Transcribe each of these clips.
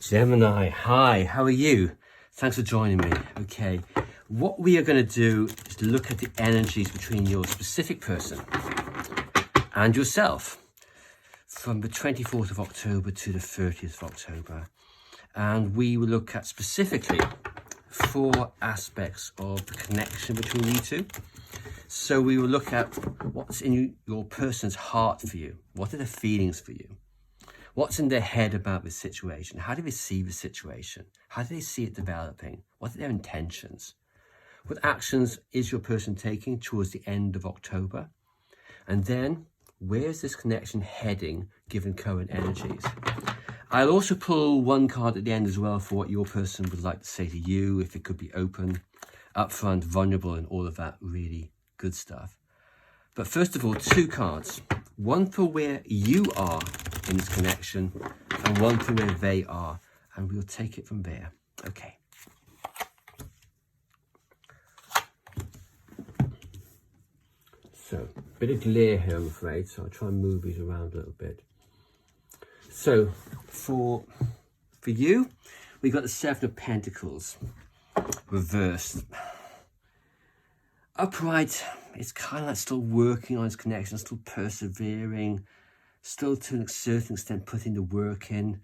Gemini, hi, how are you? Thanks for joining me. Okay, what we are going to do is look at the energies between your specific person and yourself from the 24th of October to the 30th of October. And we will look at specifically 4 aspects of the connection between you two. So we will look at what's in your person's heart for you. What are the feelings for you? What's in their head about this situation? How do they see the situation? How do they see it developing? What are their intentions? What actions is your person taking towards the end of October? And then, where is this connection heading given current energies? I'll also pull one card at the end as well for what your person would like to say to you, if it could be open, upfront, vulnerable, and all of that really good stuff. But first of all, 2 cards. One for where you are in this connection and one for where they are. And we'll take it from there. Okay. So, a bit of glare here, I'm afraid. So I'll try and move these around a little bit. So, for you, we got the 7 of Pentacles reversed. Upright, it's kind of like still working on its connection, still persevering, still to a certain extent putting the work in.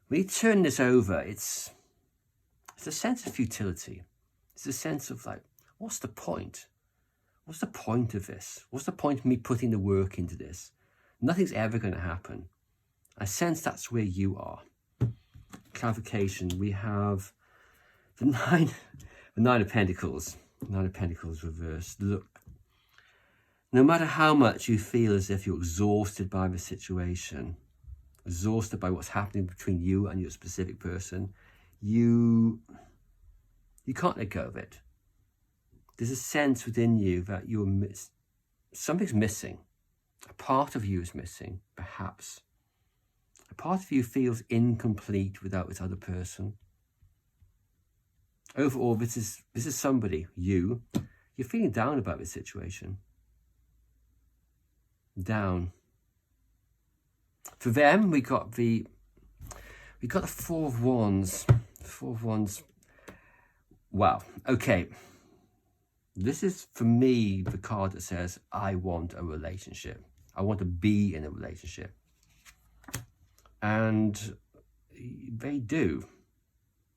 When you turn this over, it's a sense of futility. It's a sense of like, what's the point? What's the point of this? What's the point of me putting the work into this? Nothing's ever going to happen. I sense that's where you are. Clarification, we have the 9 of Pentacles. 9 of Pentacles reversed. Look, no matter how much you feel as if you're exhausted by the situation, exhausted by what's happening between you and your specific person, you can't let go of it. There's a sense within you that something's missing. A part of you is missing, perhaps. A part of you feels incomplete without this other person. Overall, this is somebody, you're feeling down about this situation. Down. For them, we got the 4 of Wands. 4 of Wands. Wow. Okay. This is, for me, the card that says, I want a relationship. I want to be in a relationship. And they do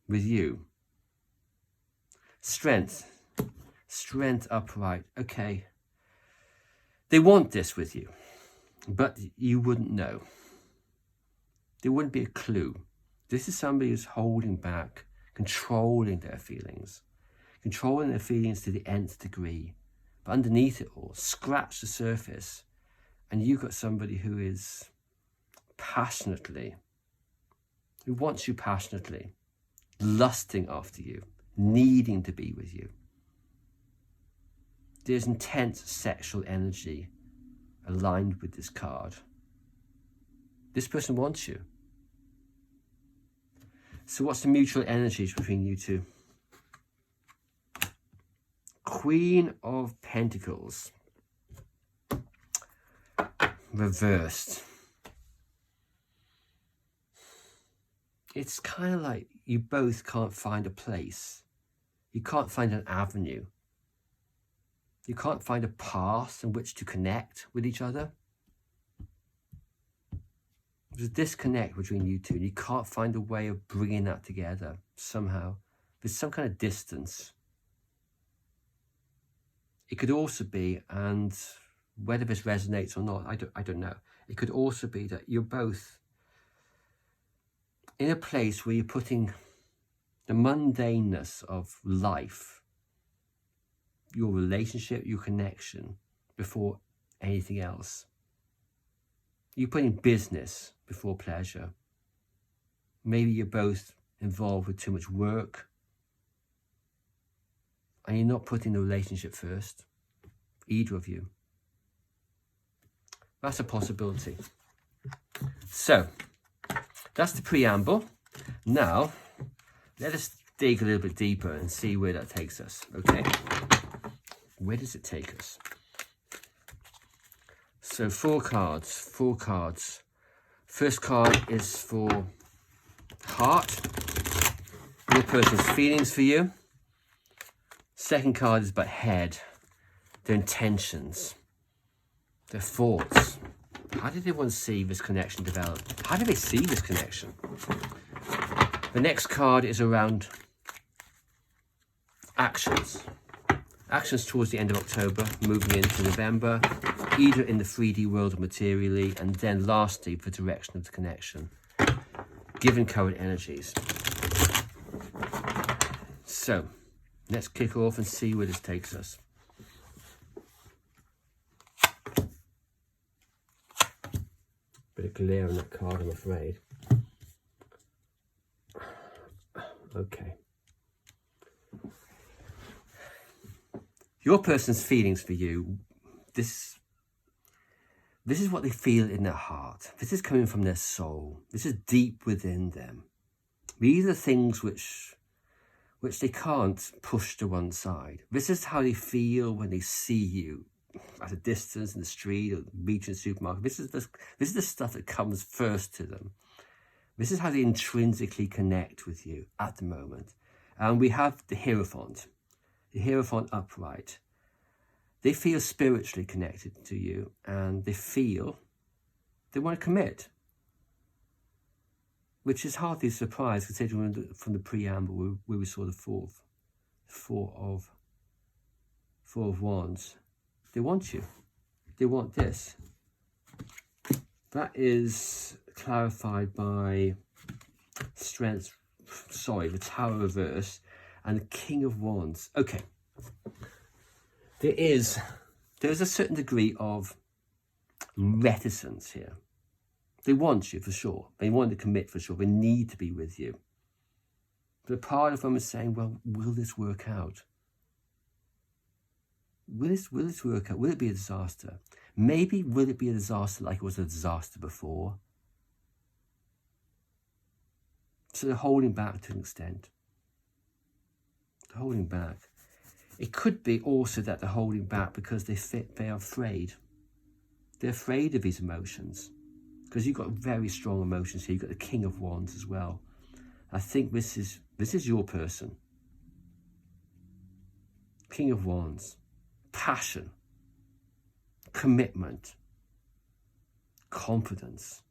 with you. Strength upright. Okay. They want this with you, but you wouldn't know. There wouldn't be a clue. This is somebody who's holding back, controlling their feelings to the nth degree. But underneath it all, scratch the surface, and you've got somebody who is who wants you passionately, lusting after you, needing to be with you. There's intense sexual energy aligned with this card. This person wants you. So what's the mutual energies between you two? Queen of Pentacles. Reversed. It's kind of like you both can't find a place. You can't find an avenue. You can't find a path in which to connect with each other. There's a disconnect between you two, and you can't find a way of bringing that together somehow. There's some kind of distance. It could also be, and whether this resonates or not, I don't know. It could also be that you're both in a place where you're putting the mundaneness of life, your relationship, your connection, before anything else. You're putting business before pleasure. Maybe you're both involved with too much work, and you're not putting the relationship first, either of you. That's a possibility. So, that's the preamble. Now, let us dig a little bit deeper and see where that takes us, okay? Where does it take us? So 4 cards. First card is for heart, your person's feelings for you. Second card is about head, their intentions, their thoughts. How did they want to see this connection develop? How do they see this connection? The next card is around actions. Actions towards the end of October, moving into November, either in the 3D world or materially, and then lastly, the direction of the connection, given current energies. So, let's kick off and see where this takes us. Bit of glare on that card, I'm afraid. Okay. Your person's feelings for you, this is what they feel in their heart. This is coming from their soul. This is deep within them. These are things which they can't push to one side. This is how they feel when they see you at a distance in the street or beach and supermarket. This is the stuff that comes first to them. This is how they intrinsically connect with you at the moment. And we have the Hierophant upright. They feel spiritually connected to you, and they feel they want to commit, which is hardly a surprise considering from the preamble where we saw the four of wands. They want you. They want this. That is clarified by the Tower reverse and the King of Wands. Okay. There's a certain degree of reticence here. They want you for sure. They want to commit for sure. They need to be with you. But a part of them is saying, well, will this work out? Will this work out? Will it be a disaster? Maybe will it be a disaster like it was a disaster before? So they're holding back to an extent. They're holding back. It could be also that they're holding back because they are afraid. They're afraid of these emotions. Because you've got very strong emotions here. You've got the King of Wands as well. I think this is your person. King of Wands. Passion. Commitment. Confidence.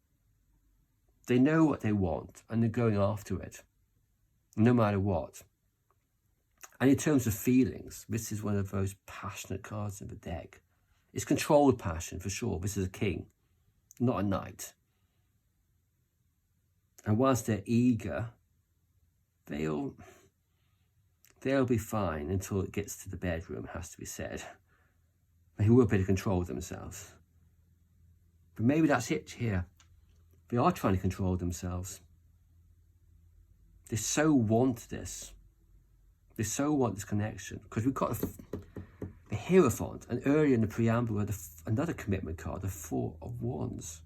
They know what they want and they're going after it. No matter what. And in terms of feelings, this is one of those passionate cards in the deck. It's controlled passion for sure. This is a king, not a knight. And whilst they're eager, they'll be fine until it gets to the bedroom, has to be said. They will be able to control themselves. But maybe that's it here. They are trying to control themselves. They so want this. They so want this connection. Because we've got the Hierophant, and earlier in the preamble we had another commitment card, the Four of Wands.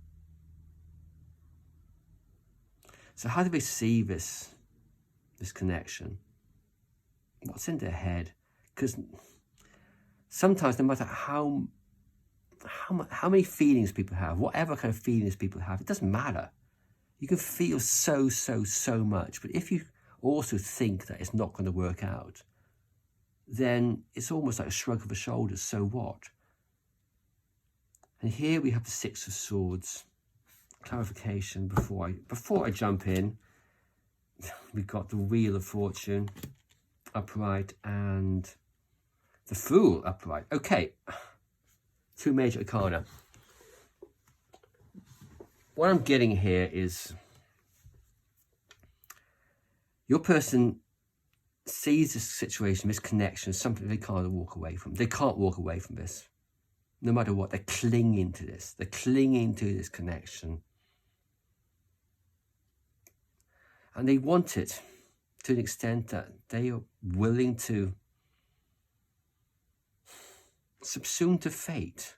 So how do they see this connection? What's in their head? Because sometimes, no matter how many feelings people have, whatever kind of feelings people have, it doesn't matter. You can feel so much. But if you also think that it's not going to work out, then it's almost like a shrug of the shoulders, so what? And here we have the Six of Swords. Clarification before I jump in. We've got the Wheel of Fortune upright and the Fool upright. Okay, two major arcana. What I'm getting here is your person sees this situation, this connection, as something they can't walk away from. They can't walk away from this. No matter what, they're clinging to this. They're clinging to this connection. And they want it to an extent that they are willing to subsume to fate.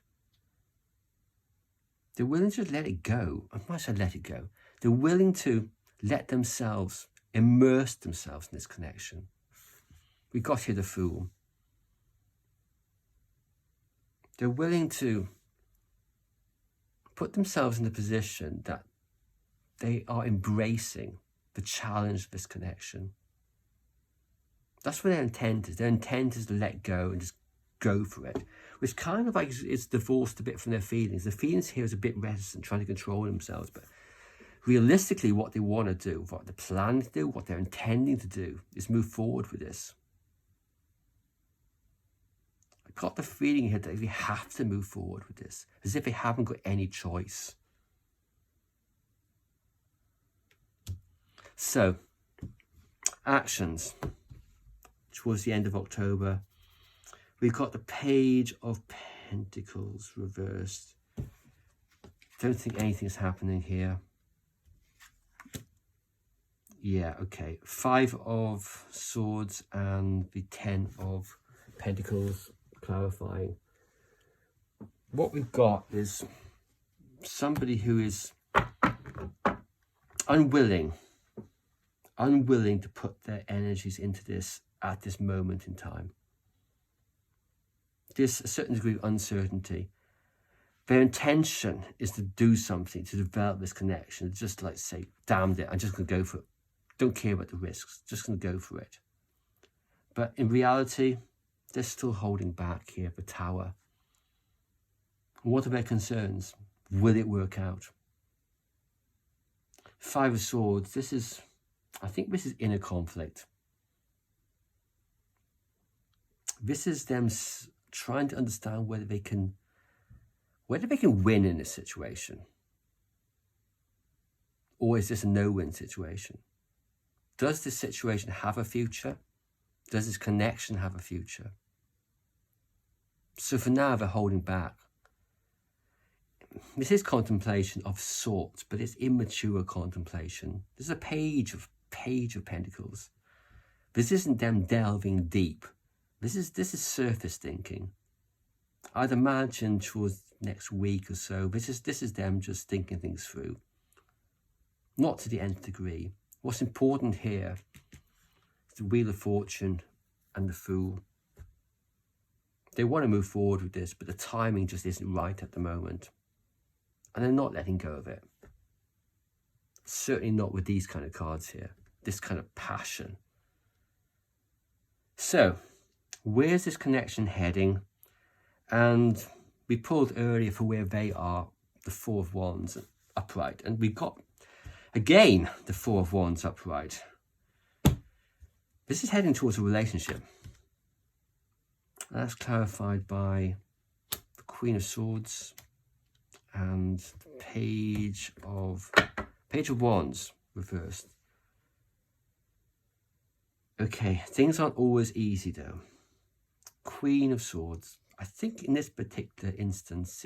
They're willing to let it go. I might say let it go. They're willing to let themselves immerse themselves in this connection. We got here the Fool. They're willing to put themselves in a position that they are embracing the challenge of this connection. That's what their intent is. Their intent is to let go and just go for it, which kind of like is divorced a bit from their feelings. The feelings here is a bit reticent, trying to control themselves, but realistically what they want to do, what they're planning to do, what they're intending to do is move forward with this. I got the feeling here that they have to move forward with this, as if they haven't got any choice. So, actions. Towards the end of October, we've got the Page of Pentacles reversed. Don't think anything's happening here. Yeah, okay. 5 of Swords and the 10 of Pentacles clarifying. What we've got is somebody who is unwilling to put their energies into this at this moment in time. There's a certain degree of uncertainty. Their intention is to do something, to develop this connection, just like say, damn it, I'm just going to go for it. Don't care about the risks, just going to go for it. But in reality, they're still holding back here, the Tower. What are their concerns? Will it work out? 5 of Swords, I think this is inner conflict. This is them trying to understand whether they can win in this situation. Or is this a no-win situation? Does this situation have a future? Does this connection have a future? So for now, they're holding back. This is contemplation of sorts, but it's immature contemplation. This is a page of Pentacles. This isn't them delving deep. This is surface thinking. I'd imagine towards next week or so, this is them just thinking things through. Not to the nth degree. What's important here is the Wheel of Fortune and the Fool. They want to move forward with this, but the timing just isn't right at the moment. And they're not letting go of it. Certainly not with these kind of cards here. This kind of passion. So, where's this connection heading? And we pulled earlier for where they are, the 4 of Wands upright. And we've got, again, the 4 of Wands upright. This is heading towards a relationship. That's clarified by the Queen of Swords and the Page of Wands reversed. Okay, things aren't always easy though. Queen of Swords. I think in this particular instance,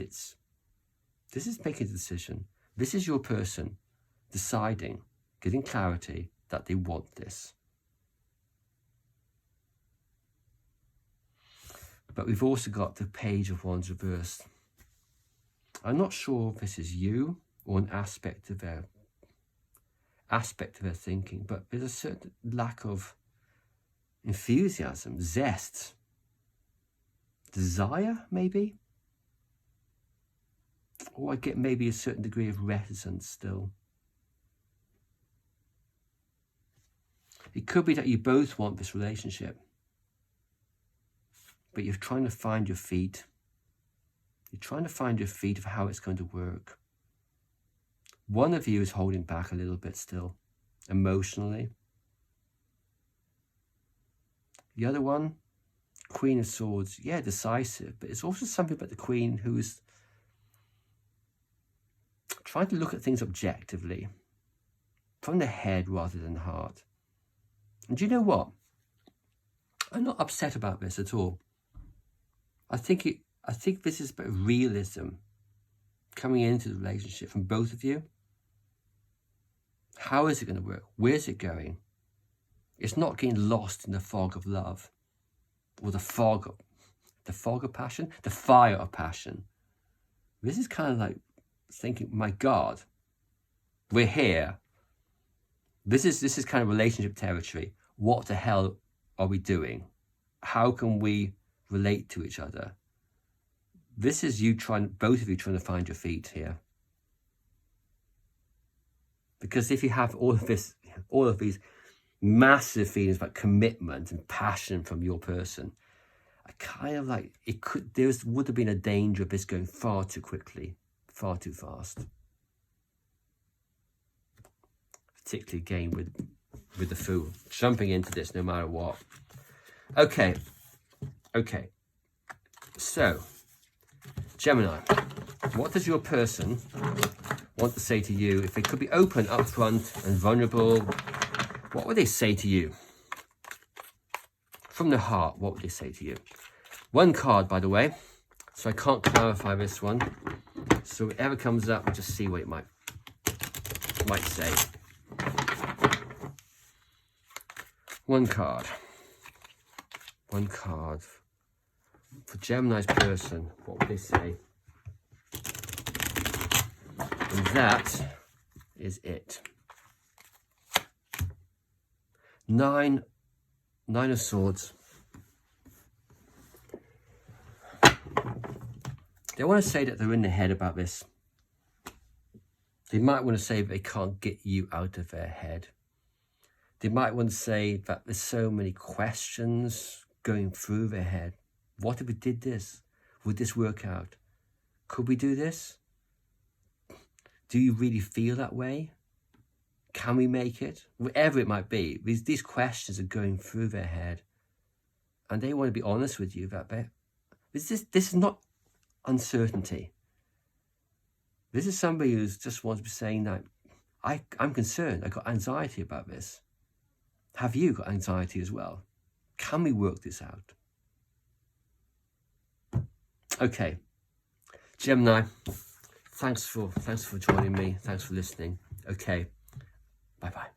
this is making a decision. This is your person deciding, getting clarity that they want this. But we've also got the Page of Wands reversed. I'm not sure if this is you or an aspect of their thinking, but there's a certain lack of enthusiasm, zest, desire, maybe? Or I get maybe a certain degree of reticence still. It could be that you both want this relationship, but you're trying to find your feet. You're trying to find your feet of how it's going to work. One of you is holding back a little bit still, emotionally. The other one, Queen of Swords, yeah, decisive, but it's also something about the Queen who's trying to look at things objectively, from the head rather than the heart. And do you know what? I'm not upset about this at all. I think this is about realism coming into the relationship from both of you. How is it going to work? Where's it going? It's not getting lost in the fog of love, or the fog of passion, the fire of passion. This is kind of like thinking, my God, we're here. This is kind of relationship territory. What the hell are we doing? How can we relate to each other? This is both of you trying to find your feet here. Because if you have all of this all of these massive feelings about commitment and passion from your person. I kind of like, there would have been a danger of this going far too quickly, far too fast. Particularly again with the Fool, jumping into this no matter what. Okay. So, Gemini, what does your person want to say to you? If they could be open, upfront, and vulnerable, what would they say to you? From the heart, what would they say to you? One card, by the way, so I can't clarify this one. So whatever comes up, we'll just see what it might say. One card. One card. For Gemini's person, what would they say? And that is it. Nine of Swords. They want to say that they're in their head about this. They might want to say that they can't get you out of their head. They might want to say that there's so many questions going through their head. What if we did this? Would this work out? Could we do this? Do you really feel that way? Can we make it? Whatever it might be, these questions are going through their head. And they want to be honest with you that this is not uncertainty. This is somebody who just wants to be saying that I'm concerned, I've got anxiety about this. Have you got anxiety as well? Can we work this out? Okay, Gemini, thanks for joining me. Thanks for listening. Okay, bye-bye.